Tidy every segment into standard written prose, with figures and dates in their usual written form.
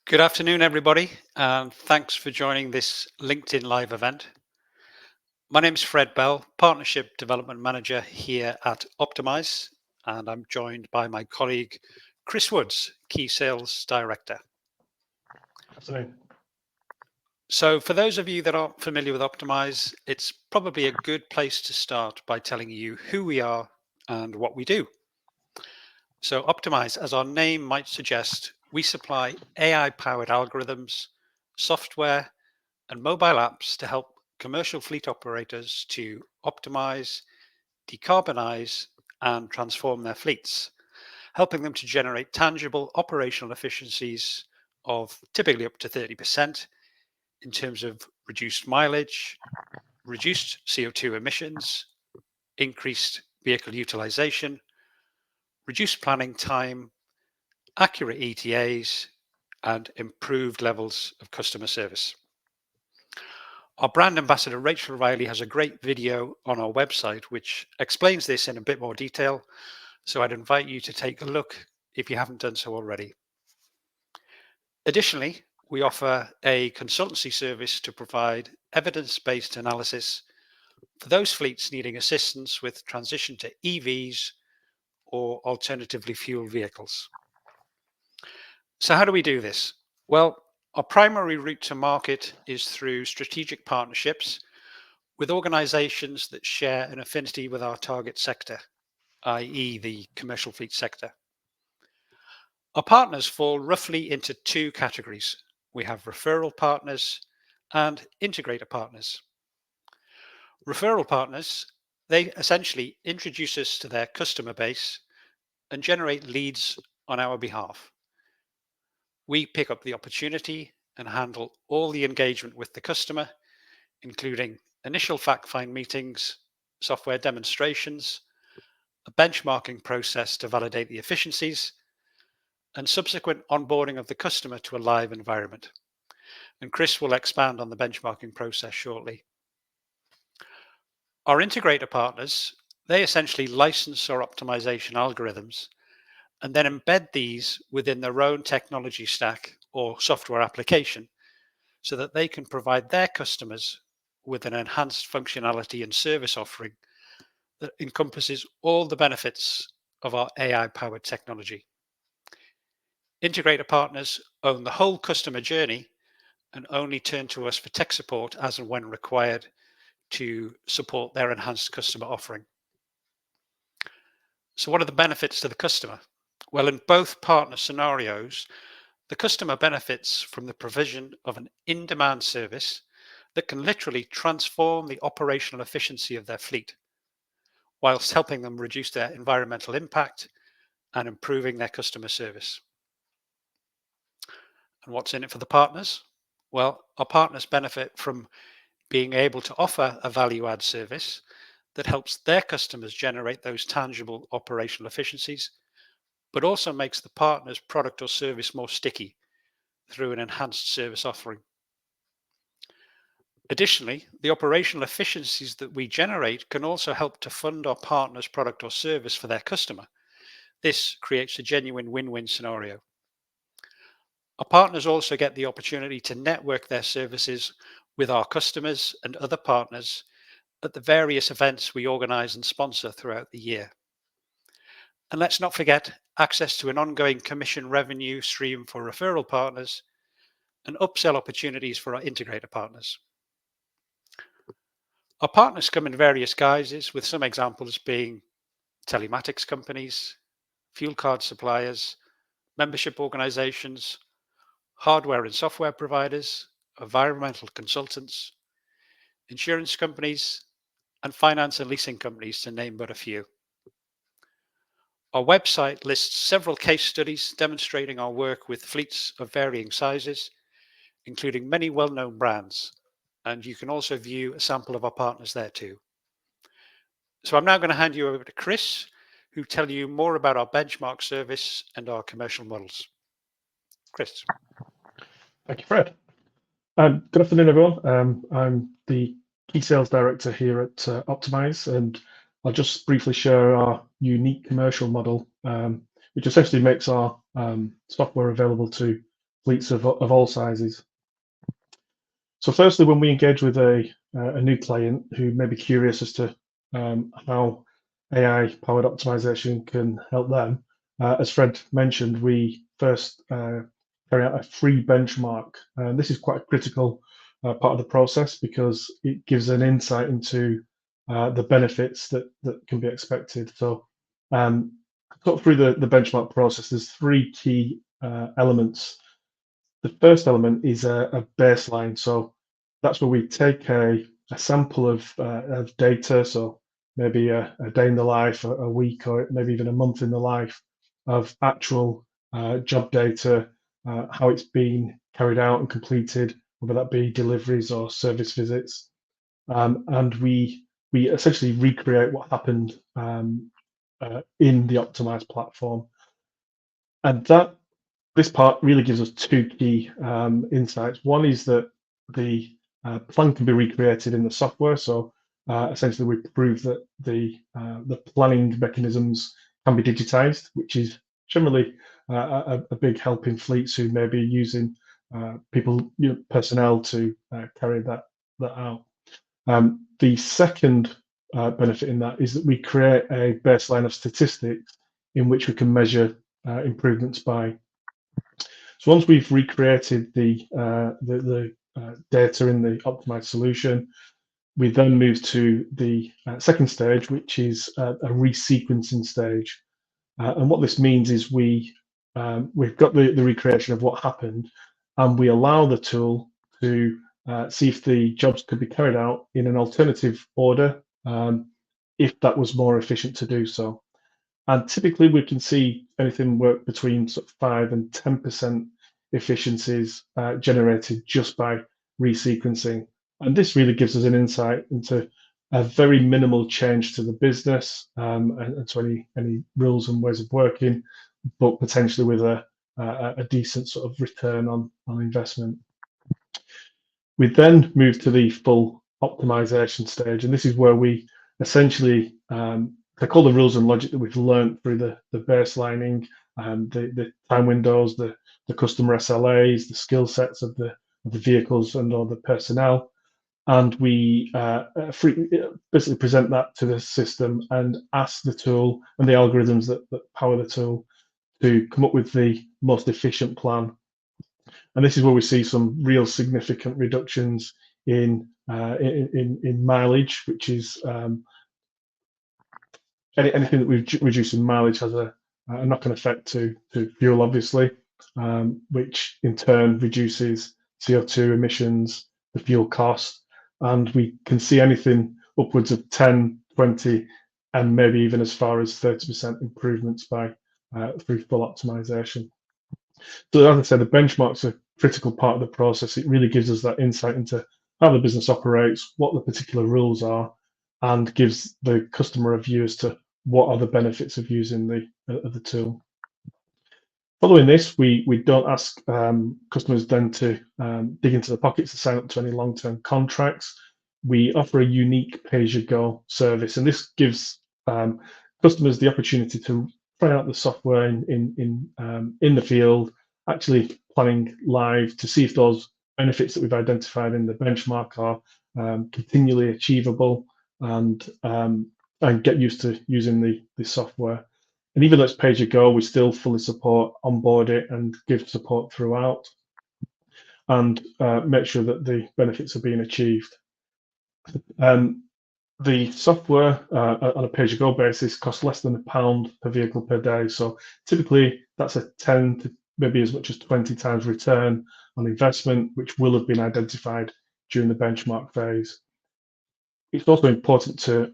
Good afternoon, everybody, and thanks for joining this LinkedIn Live event. My name is Fred Bell, Partnership Development Manager here at Optimize, and I'm joined by my colleague Chris Woods, Key Sales Director. Afternoon. So, for those of you that aren't familiar with Optimize, it's probably a good place to start by telling you who we are and what we do. So, Optimize, as our name might suggest, we supply AI powered algorithms, software, and mobile apps to help commercial fleet operators to optimize, decarbonize, and transform their fleets, helping them to generate tangible operational efficiencies of typically up to 30% in terms of reduced mileage, reduced CO2 emissions, increased vehicle utilization, reduced planning time, accurate ETAs, and improved levels of customer service. Our brand ambassador, Rachel Riley, has a great video on our website which explains this in a bit more detail. So I'd invite you to take a look if you haven't done so already. Additionally, we offer a consultancy service to provide evidence-based analysis for those fleets needing assistance with transition to EVs or alternatively fueled vehicles. So how do we do this? Well, our primary route to market is through strategic partnerships with organizations that share an affinity with our target sector, i.e. the commercial fleet sector. Our partners fall roughly into two categories. We have referral partners and integrator partners. Referral partners, they essentially introduce us to their customer base and generate leads on our behalf. We pick up the opportunity and handle all the engagement with the customer, including initial fact-find meetings, software demonstrations, a benchmarking process to validate the efficiencies, and subsequent onboarding of the customer to a live environment. And Chris will expand on the benchmarking process shortly. Our integrator partners, they essentially license our optimization algorithms and then embed these within their own technology stack or software application so that they can provide their customers with an enhanced functionality and service offering that encompasses all the benefits of our AI-powered technology. Integrator partners own the whole customer journey and only turn to us for tech support as and when required to support their enhanced customer offering. So what are the benefits to the customer? Well, in both partner scenarios, the customer benefits from the provision of an in-demand service that can literally transform the operational efficiency of their fleet, whilst helping them reduce their environmental impact and improving their customer service. And what's in it for the partners? Well, our partners benefit from being able to offer a value add service that helps their customers generate those tangible operational efficiencies, but also makes the partner's product or service more sticky through an enhanced service offering. Additionally, the operational efficiencies that we generate can also help to fund our partner's product or service for their customer. This creates a genuine win-win scenario. Our partners also get the opportunity to network their services with our customers and other partners at the various events we organize and sponsor throughout the year. And let's not forget access to an ongoing commission revenue stream for referral partners and upsell opportunities for our integrator partners. Our partners come in various guises, with some examples being telematics companies, fuel card suppliers, membership organizations, hardware and software providers, environmental consultants, insurance companies, and finance and leasing companies, to name but a few. Our website lists several case studies demonstrating our work with fleets of varying sizes, including many well-known brands, and you can also view a sample of our partners there too. So I'm now going to hand you over to Chris, who tell you more about our benchmark service and our commercial models. Chris. Thank you, Fred. Good afternoon, everyone. I'm the Key Sales Director here at Optimize, and I'll just briefly share our unique commercial model, which essentially makes our software available to fleets of all sizes. So firstly, when we engage with a new client who may be curious as to how AI-powered optimization can help them, as Fred mentioned, we first carry out a free benchmark. And this is quite a critical part of the process because it gives an insight into the benefits that can be expected. So through the benchmark process, there's three key elements. The first element is a baseline. So that's where we take a sample of data. So maybe a day in the life, a week, or maybe even a month in the life of actual job data, how it's been carried out and completed, whether that be deliveries or service visits. And we essentially recreate what happened in the optimized platform. And this part really gives us two key insights. One is that the plan can be recreated in the software. So essentially, we prove that the planning mechanisms can be digitized, which is generally a big help in fleets who may be using personnel to carry that out. The second benefit in that is that we create a baseline of statistics in which we can measure improvements by. So once we've recreated the data in the optimized solution, we then move to the second stage, which is a resequencing stage. And what this means is we've got the recreation of what happened, and we allow the tool to see if the jobs could be carried out in an alternative order, if that was more efficient to do so. And typically, we can see anything work between sort of 5 and 10% efficiencies generated just by resequencing. And this really gives us an insight into a very minimal change to the business and to any rules and ways of working, but potentially with a decent sort of return on investment. We then move to the full optimization stage, and this is where we essentially take all the rules and logic that we've learned through the baselining, the time windows, the customer SLAs, the skill sets of the vehicles and all the personnel, and we basically present that to the system and ask the tool and the algorithms that power the tool to come up with the most efficient plan. And this is where we see some real significant reductions in mileage, which is anything that we reduce in mileage has a knock-on effect to fuel, obviously, which in turn reduces CO2 emissions, the fuel cost, and we can see anything upwards of 10, 20, and maybe even as far as 30% improvements through full optimization. So as I said, the benchmarks are a critical part of the process. It really gives us that insight into how the business operates, what the particular rules are, and gives the customer a view as to what are the benefits of using the tool. Following this, we don't ask customers then to dig into the pockets to sign up to any long-term contracts. We offer a unique pay-as-you-go service, and this gives customers the opportunity to try out the software in the field, actually planning live to see if those benefits that we've identified in the benchmark are continually achievable, and get used to using the software. And even though it's pay-as-you-go, we still fully support, onboard it, and give support throughout, and make sure that the benefits are being achieved. The software on a pay-as-you-go basis costs less than £1 per vehicle per day. So typically, that's a 10 to maybe as much as 20 times return on investment, which will have been identified during the benchmark phase. It's also important to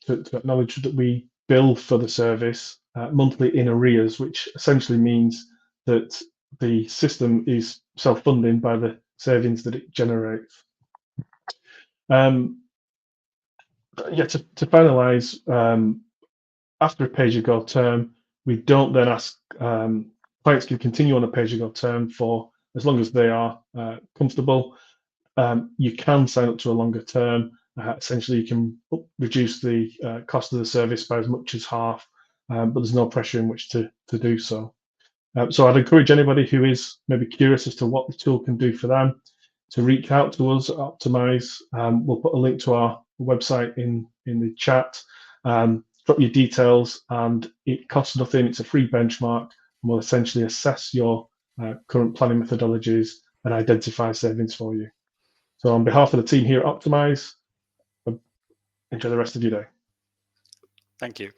acknowledge that we bill for the service monthly in arrears, which essentially means that the system is self-funding by the savings that it generates. To finalise, after a pay-as-you-go term, we don't then ask clients can continue on a pay-as-you-go term for as long as they are comfortable. You can sign up to a longer term. Essentially, you can reduce the cost of the service by as much as half, but there's no pressure in which to do so. So I'd encourage anybody who is maybe curious as to what the tool can do for them to reach out to us at Optimize. We'll put a link to our website in the chat. Drop your details, and it costs nothing. It's a free benchmark, and we'll essentially assess your current planning methodologies and identify savings for you. So on behalf of the team here at Optimize, enjoy the rest of your day. Thank you.